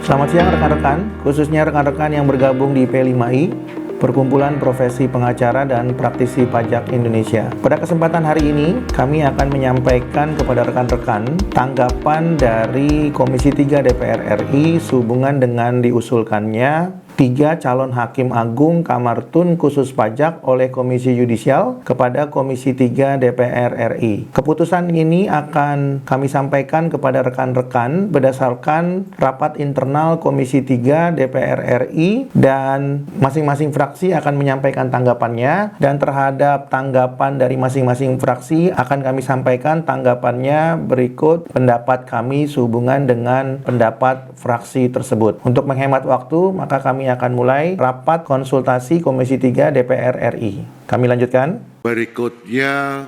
Selamat siang rekan-rekan, khususnya rekan-rekan yang bergabung di P5I, Perkumpulan Profesi Pengacara dan Praktisi Pajak Indonesia. Pada kesempatan hari ini, kami akan menyampaikan kepada rekan-rekan tanggapan dari Komisi 3 DPR RI sehubungan dengan diusulkannya 3 calon Hakim Agung Kamar Tun Khusus Pajak oleh Komisi Yudisial kepada Komisi 3 DPR RI. Keputusan ini akan kami sampaikan kepada rekan-rekan berdasarkan rapat internal Komisi 3 DPR RI, dan masing-masing fraksi akan menyampaikan tanggapannya, dan terhadap tanggapan dari masing-masing fraksi akan kami sampaikan tanggapannya berikut pendapat kami sehubungan dengan pendapat fraksi tersebut. Untuk menghemat waktu, maka kami akan mulai rapat konsultasi Komisi 3 DPR RI. Kami lanjutkan. Berikutnya,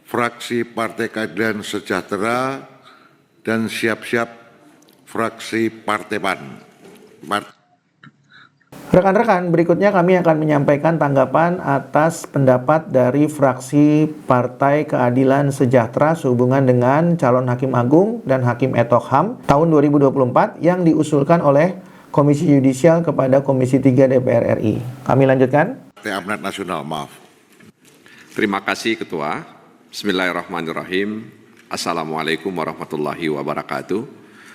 fraksi Partai Keadilan Sejahtera dan siap-siap fraksi Partai PAN. Rekan-rekan, berikutnya kami akan menyampaikan tanggapan atas pendapat dari fraksi Partai Keadilan Sejahtera sehubungan dengan calon Hakim Agung dan Hakim ad hoc HAM tahun 2024 yang diusulkan oleh Komisi Yudisial kepada Komisi 3 DPR RI. Kami lanjutkan. Partai Amanat Nasional, maaf. Terima kasih Ketua. Bismillahirrahmanirrahim. Assalamualaikum warahmatullahi wabarakatuh.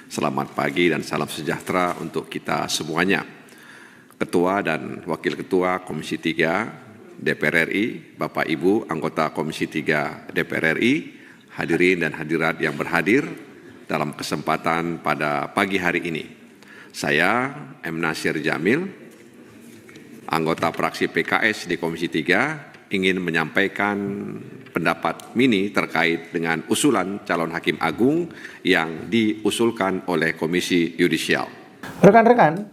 Selamat pagi dan salam sejahtera untuk kita semuanya. Ketua dan Wakil Ketua Komisi 3 DPR RI, Bapak Ibu anggota Komisi 3 DPR RI, hadirin dan hadirat yang berhadir dalam kesempatan pada pagi hari ini. Saya M. Nasir Jamil, anggota fraksi PKS di Komisi 3, ingin menyampaikan pendapat mini terkait dengan usulan calon Hakim Agung yang diusulkan oleh Komisi Yudisial. Rekan-rekan,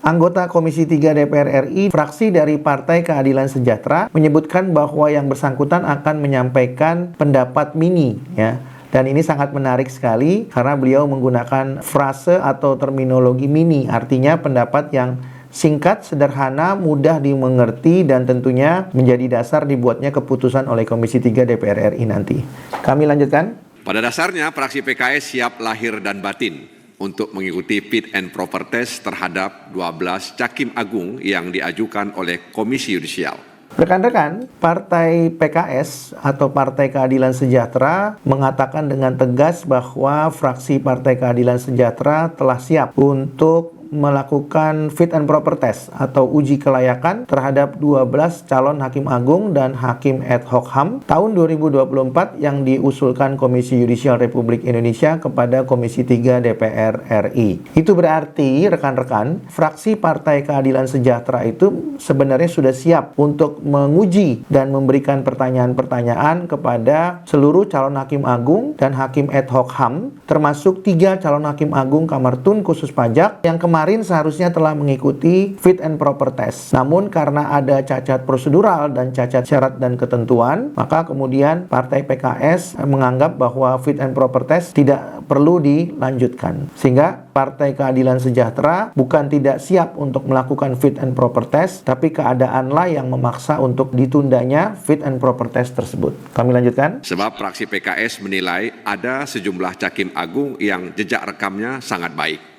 anggota Komisi 3 DPR RI, fraksi dari Partai Keadilan Sejahtera, menyebutkan bahwa yang bersangkutan akan menyampaikan pendapat mini, ya. Dan ini sangat menarik sekali karena beliau menggunakan frase atau terminologi mini, artinya pendapat yang singkat, sederhana, mudah dimengerti, dan tentunya menjadi dasar dibuatnya keputusan oleh Komisi 3 DPR RI nanti. Kami lanjutkan. Pada dasarnya, fraksi PKS siap lahir dan batin untuk mengikuti fit and proper test terhadap 12 Hakim Agung yang diajukan oleh Komisi Yudisial. Rekan-rekan, Partai PKS atau Partai Keadilan Sejahtera mengatakan dengan tegas bahwa fraksi Partai Keadilan Sejahtera telah siap untuk melakukan fit and proper test atau uji kelayakan terhadap 12 calon Hakim Agung dan Hakim ad hoc HAM tahun 2024 yang diusulkan Komisi Yudisial Republik Indonesia kepada Komisi 3 DPR RI. Itu berarti rekan-rekan, fraksi Partai Keadilan Sejahtera itu sebenarnya sudah siap untuk menguji dan memberikan pertanyaan-pertanyaan kepada seluruh calon Hakim Agung dan Hakim ad hoc HAM, termasuk 3 calon Hakim Agung Kamar Tun Khusus Pajak yang kemarin seharusnya telah mengikuti fit and proper test. Namun karena ada cacat prosedural dan cacat syarat dan ketentuan, maka kemudian Partai PKS menganggap bahwa fit and proper test tidak perlu dilanjutkan. Sehingga Partai Keadilan Sejahtera bukan tidak siap untuk melakukan fit and proper test, tapi keadaanlah yang memaksa untuk ditundanya fit and proper test tersebut. Kami lanjutkan. Sebab fraksi PKS menilai ada sejumlah Hakim Agung yang jejak rekamnya sangat baik.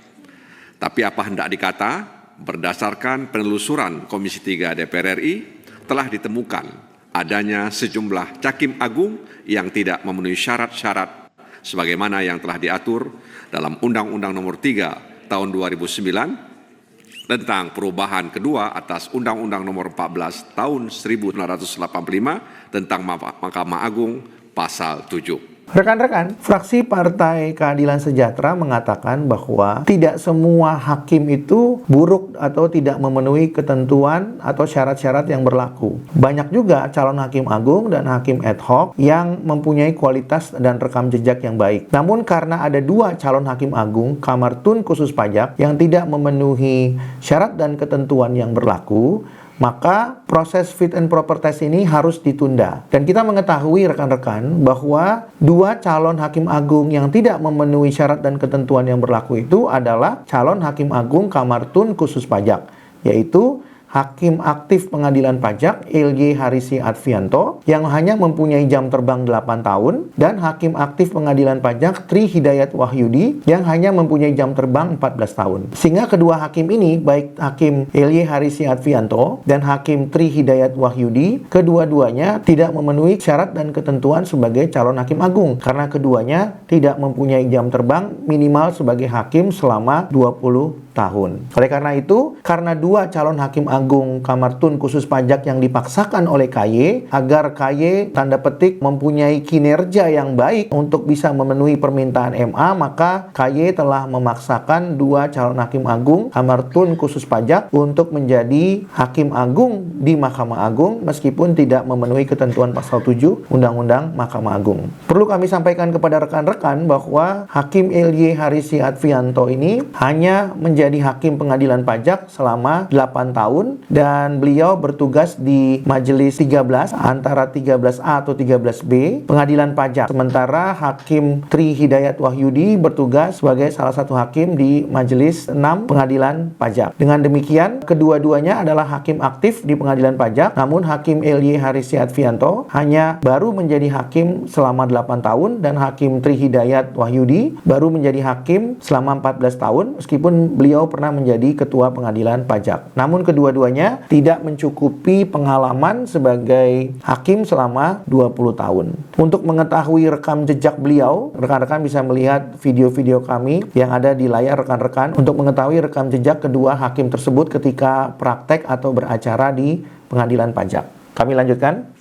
Tapi apa hendak dikata, berdasarkan penelusuran Komisi 3 DPR RI telah ditemukan adanya sejumlah Hakim Agung yang tidak memenuhi syarat-syarat sebagaimana yang telah diatur dalam Undang-Undang Nomor 3 Tahun 2009 tentang perubahan kedua atas Undang-Undang Nomor 14 Tahun 1985 tentang Mahkamah Agung Pasal 7. Rekan-rekan, fraksi Partai Keadilan Sejahtera mengatakan bahwa tidak semua hakim itu buruk atau tidak memenuhi ketentuan atau syarat-syarat yang berlaku. Banyak juga calon hakim agung dan hakim ad hoc yang mempunyai kualitas dan rekam jejak yang baik. Namun karena ada 2 calon hakim agung Kamar Tun Khusus Pajak yang tidak memenuhi syarat dan ketentuan yang berlaku, maka proses fit and proper test ini harus ditunda. Dan kita mengetahui rekan-rekan bahwa 2 calon hakim agung yang tidak memenuhi syarat dan ketentuan yang berlaku itu adalah calon hakim agung Kamar Tun Khusus Pajak, yaitu Hakim aktif Pengadilan Pajak L.Y. Harisi Advianto yang hanya mempunyai jam terbang 8 tahun dan Hakim aktif Pengadilan Pajak Tri Hidayat Wahyudi yang hanya mempunyai jam terbang 14 tahun. Sehingga kedua hakim ini, baik Hakim L.Y. Harisi Advianto dan Hakim Tri Hidayat Wahyudi, kedua-duanya tidak memenuhi syarat dan ketentuan sebagai calon hakim agung karena keduanya tidak mempunyai jam terbang minimal sebagai hakim selama 20 tahun. Oleh karena itu, karena dua calon hakim agung Kamar Tun Khusus Pajak yang dipaksakan oleh KY agar KY tanda petik mempunyai kinerja yang baik untuk bisa memenuhi permintaan MA, maka KY telah memaksakan dua calon hakim agung Kamar Tun Khusus Pajak untuk menjadi hakim agung di Mahkamah Agung meskipun tidak memenuhi ketentuan pasal 7 Undang-Undang Mahkamah Agung. Perlu kami sampaikan kepada rekan-rekan bahwa Hakim L.Y. Harisi Advianto ini hanya menjadi hakim pengadilan pajak selama 8 tahun dan beliau bertugas di Majelis 13 antara 13A atau 13B pengadilan pajak. Sementara Hakim Tri Hidayat Wahyudi bertugas sebagai salah satu hakim di Majelis 6 pengadilan pajak. Dengan demikian, kedua-duanya adalah hakim aktif di pengadilan pajak, namun Hakim L.Y. Harisi Advianto hanya baru menjadi hakim selama 8 tahun dan Hakim Tri Hidayat Wahyudi baru menjadi hakim selama 14 tahun meskipun beliau pernah menjadi ketua pengadilan pajak. Namun kedua-duanya tidak mencukupi pengalaman sebagai hakim selama 20 tahun. Untuk mengetahui rekam jejak beliau, rekan-rekan bisa melihat video-video kami yang ada di layar rekan-rekan untuk mengetahui rekam jejak kedua hakim tersebut ketika praktek atau beracara di pengadilan pajak. Kami lanjutkan.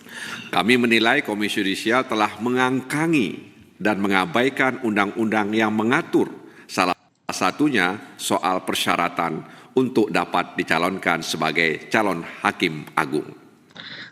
Kami menilai Komisi Yudisial telah mengangkangi dan mengabaikan undang-undang yang mengatur salah satunya soal persyaratan untuk dapat dicalonkan sebagai calon hakim agung.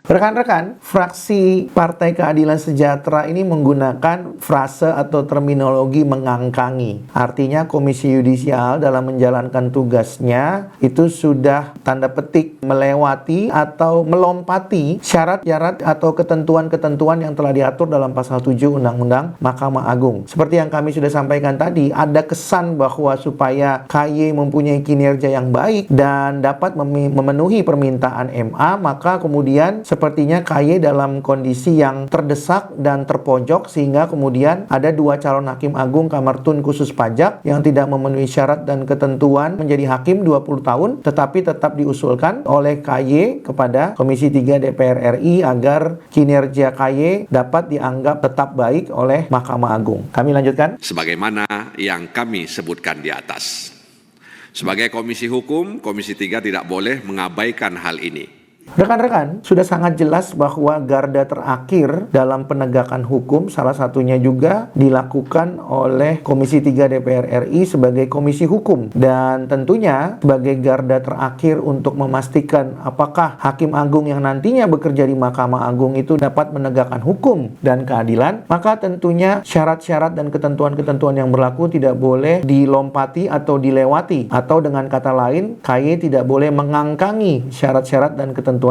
Rekan-rekan, fraksi Partai Keadilan Sejahtera ini menggunakan frase atau terminologi mengangkangi. Artinya Komisi Yudisial dalam menjalankan tugasnya itu sudah tanda petik melewati atau melompati syarat-syarat atau ketentuan-ketentuan yang telah diatur dalam pasal 7 Undang-Undang Mahkamah Agung. Seperti yang kami sudah sampaikan tadi, ada kesan bahwa supaya KY mempunyai kinerja yang baik dan dapat memenuhi permintaan MA, maka kemudian sepertinya KY dalam kondisi yang terdesak dan terpojok sehingga kemudian ada dua calon hakim agung Kamar Tun Khusus Pajak yang tidak memenuhi syarat dan ketentuan menjadi hakim 20 tahun tetapi tetap diusulkan oleh KY kepada Komisi 3 DPR RI agar kinerja KY dapat dianggap tetap baik oleh Mahkamah Agung. Kami lanjutkan. Sebagaimana yang kami sebutkan di atas. Sebagai Komisi Hukum, Komisi 3 tidak boleh mengabaikan hal ini. Rekan-rekan, sudah sangat jelas bahwa garda terakhir dalam penegakan hukum salah satunya juga dilakukan oleh Komisi 3 DPR RI sebagai Komisi Hukum. Dan tentunya sebagai garda terakhir untuk memastikan apakah Hakim Agung yang nantinya bekerja di Mahkamah Agung itu dapat menegakkan hukum dan keadilan, maka tentunya syarat-syarat dan ketentuan-ketentuan yang berlaku tidak boleh dilompati atau dilewati. Atau dengan kata lain, KY tidak boleh mengangkangi syarat-syarat dan ketentuan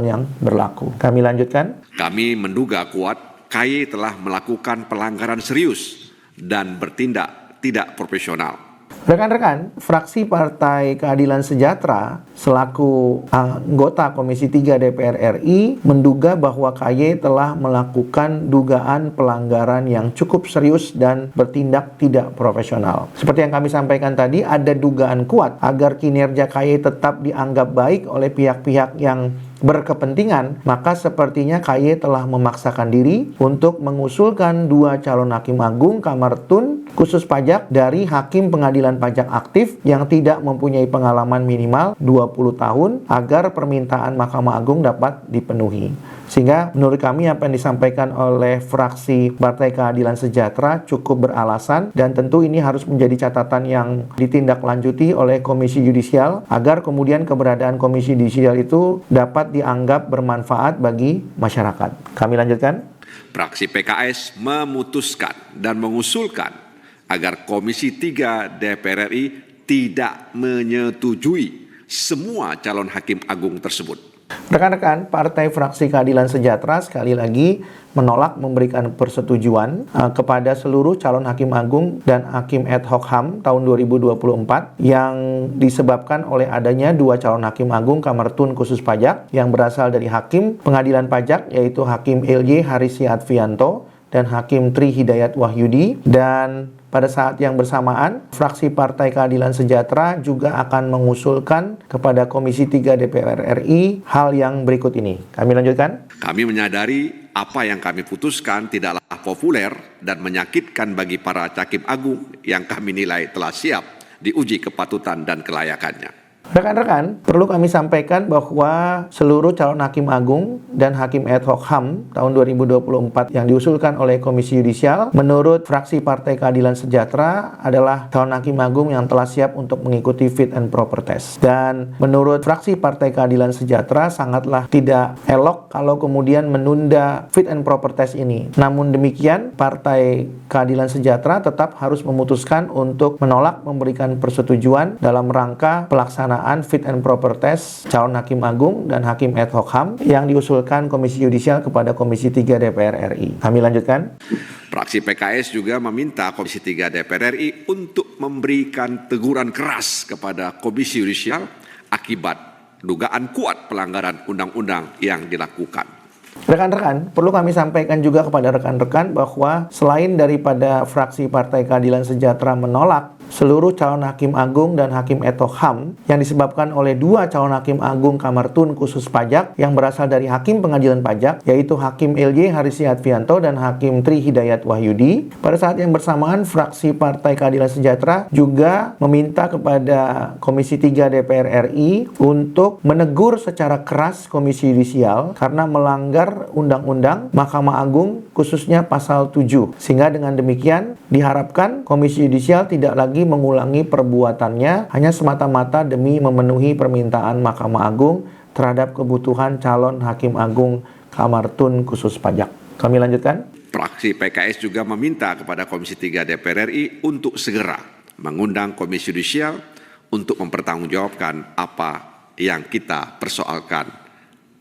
yang berlaku. Kami lanjutkan. Kami menduga kuat KY telah melakukan pelanggaran serius dan bertindak tidak profesional. Rekan-rekan, fraksi Partai Keadilan Sejahtera selaku anggota Komisi 3 DPR RI menduga bahwa KY telah melakukan dugaan pelanggaran yang cukup serius dan bertindak tidak profesional. Seperti yang kami sampaikan tadi, ada dugaan kuat agar kinerja KY tetap dianggap baik oleh pihak-pihak yang berkepentingan, maka sepertinya KY telah memaksakan diri untuk mengusulkan dua calon hakim agung Kamar Tun Khusus Pajak dari hakim pengadilan pajak aktif yang tidak mempunyai pengalaman minimal 20 tahun agar permintaan Mahkamah Agung dapat dipenuhi. Sehingga menurut kami apa yang disampaikan oleh fraksi Partai Keadilan Sejahtera cukup beralasan dan tentu ini harus menjadi catatan yang ditindaklanjuti oleh Komisi Yudisial agar kemudian keberadaan Komisi Yudisial itu dapat dianggap bermanfaat bagi masyarakat. Kami lanjutkan. Fraksi PKS memutuskan dan mengusulkan agar Komisi 3 DPR RI tidak menyetujui semua calon hakim agung tersebut. Rekan-rekan, Partai Fraksi Keadilan Sejahtera sekali lagi menolak memberikan persetujuan kepada seluruh calon hakim agung dan hakim ad hoc HAM tahun 2024 yang disebabkan oleh adanya dua calon hakim agung Kamar Tun khusus pajak yang berasal dari hakim pengadilan pajak, yaitu Hakim LY Harisy Advianto dan Hakim Tri Hidayat Wahyudi. Dan pada saat yang bersamaan, fraksi Partai Keadilan Sejahtera juga akan mengusulkan kepada Komisi 3 DPR RI hal yang berikut ini. Kami lanjutkan. Kami menyadari apa yang kami putuskan tidaklah populer dan menyakitkan bagi para hakim agung yang kami nilai telah siap diuji kepatutan dan kelayakannya. Rekan-rekan, perlu kami sampaikan bahwa seluruh calon hakim agung dan hakim ad hoc HAM tahun 2024 yang diusulkan oleh Komisi Yudisial menurut fraksi Partai Keadilan Sejahtera adalah calon hakim agung yang telah siap untuk mengikuti fit and proper test. Dan menurut fraksi Partai Keadilan Sejahtera sangatlah tidak elok kalau kemudian menunda fit and proper test ini. Namun demikian, Partai Keadilan Sejahtera tetap harus memutuskan untuk menolak memberikan persetujuan dalam rangka pelaksanaan fit and proper test calon hakim agung dan hakim ad hoc HAM yang diusulkan Komisi Yudisial kepada Komisi 3 DPR RI. Kami lanjutkan. Fraksi PKS juga meminta Komisi 3 DPR RI untuk memberikan teguran keras kepada Komisi Yudisial akibat dugaan kuat pelanggaran undang-undang yang dilakukan. Rekan-rekan, perlu kami sampaikan juga kepada rekan-rekan bahwa selain daripada fraksi Partai Keadilan Sejahtera menolak seluruh calon hakim agung dan hakim ad hoc HAM yang disebabkan oleh dua calon hakim agung Kamar Tun khusus pajak yang berasal dari hakim pengadilan pajak, yaitu Hakim LY Harisy Advianto dan Hakim Tri Hidayat Wahyudi. Pada saat yang bersamaan, fraksi Partai Keadilan Sejahtera juga meminta kepada Komisi 3 DPR RI untuk menegur secara keras Komisi Yudisial karena melanggar Undang-Undang Mahkamah Agung khususnya pasal 7. Sehingga dengan demikian diharapkan Komisi Yudisial tidak lagi mengulangi perbuatannya hanya semata-mata demi memenuhi permintaan Mahkamah Agung terhadap kebutuhan calon hakim agung Kamar Tun khusus pajak. Kami lanjutkan. Fraksi PKS juga meminta kepada Komisi 3 DPR RI untuk segera mengundang Komisi Yudisial untuk mempertanggungjawabkan apa yang kita persoalkan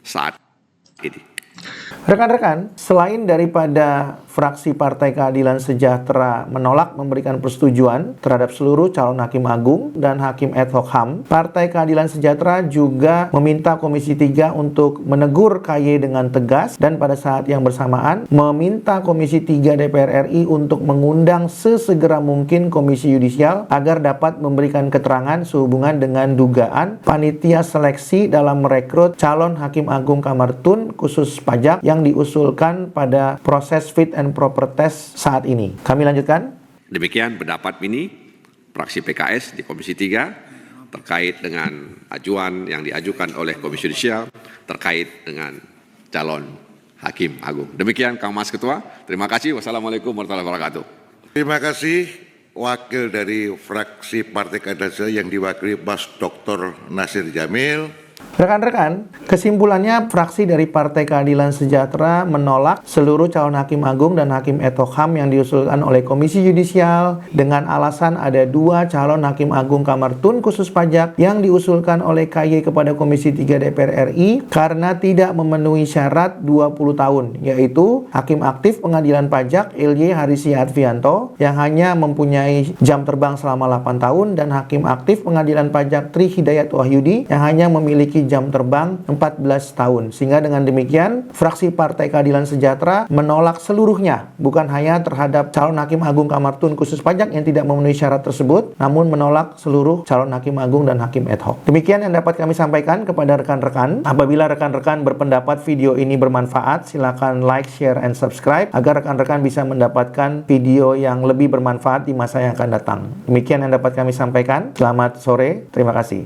saat ini. Rekan-rekan, selain daripada fraksi Partai Keadilan Sejahtera menolak memberikan persetujuan terhadap seluruh calon hakim agung dan hakim ad hoc HAM, Partai Keadilan Sejahtera juga meminta Komisi 3 untuk menegur KY dengan tegas dan pada saat yang bersamaan meminta Komisi 3 DPR RI untuk mengundang sesegera mungkin Komisi Yudisial agar dapat memberikan keterangan sehubungan dengan dugaan panitia seleksi dalam merekrut calon hakim agung Kamar Tun khusus pajak yang diusulkan pada proses fit and proper test saat ini. Kami lanjutkan. Demikian pendapat ini fraksi PKS di Komisi 3 terkait dengan ajuan yang diajukan oleh Komisi Yudisial terkait dengan calon hakim agung. Demikian Kang Mas Ketua. Terima kasih. Wassalamualaikum warahmatullahi wabarakatuh. Terima kasih wakil dari fraksi Partai Keadilan Sejahtera yang diwakili Mas Dr. Nasir Jamil. Rekan-rekan, kesimpulannya fraksi dari Partai Keadilan Sejahtera menolak seluruh calon hakim agung dan hakim ad hoc HAM yang diusulkan oleh Komisi Yudisial dengan alasan ada dua calon hakim agung Kamar Tun khusus pajak yang diusulkan oleh KY kepada Komisi 3 DPR RI karena tidak memenuhi syarat 20 tahun, yaitu hakim aktif pengadilan pajak LY Harisy Advianto yang hanya mempunyai jam terbang selama 8 tahun dan hakim aktif pengadilan pajak Tri Hidayat Wahyudi yang hanya memiliki jam terbang 14 tahun. Sehingga dengan demikian, fraksi Partai Keadilan Sejahtera menolak seluruhnya, bukan hanya terhadap calon hakim agung Kamar Tun khusus pajak yang tidak memenuhi syarat tersebut, namun menolak seluruh calon hakim agung dan hakim ad hoc. Demikian yang dapat kami sampaikan kepada rekan-rekan. Apabila rekan-rekan berpendapat video ini bermanfaat, silakan like, share, and subscribe agar rekan-rekan bisa mendapatkan video yang lebih bermanfaat di masa yang akan datang. Demikian yang dapat kami sampaikan. Selamat sore. Terima kasih.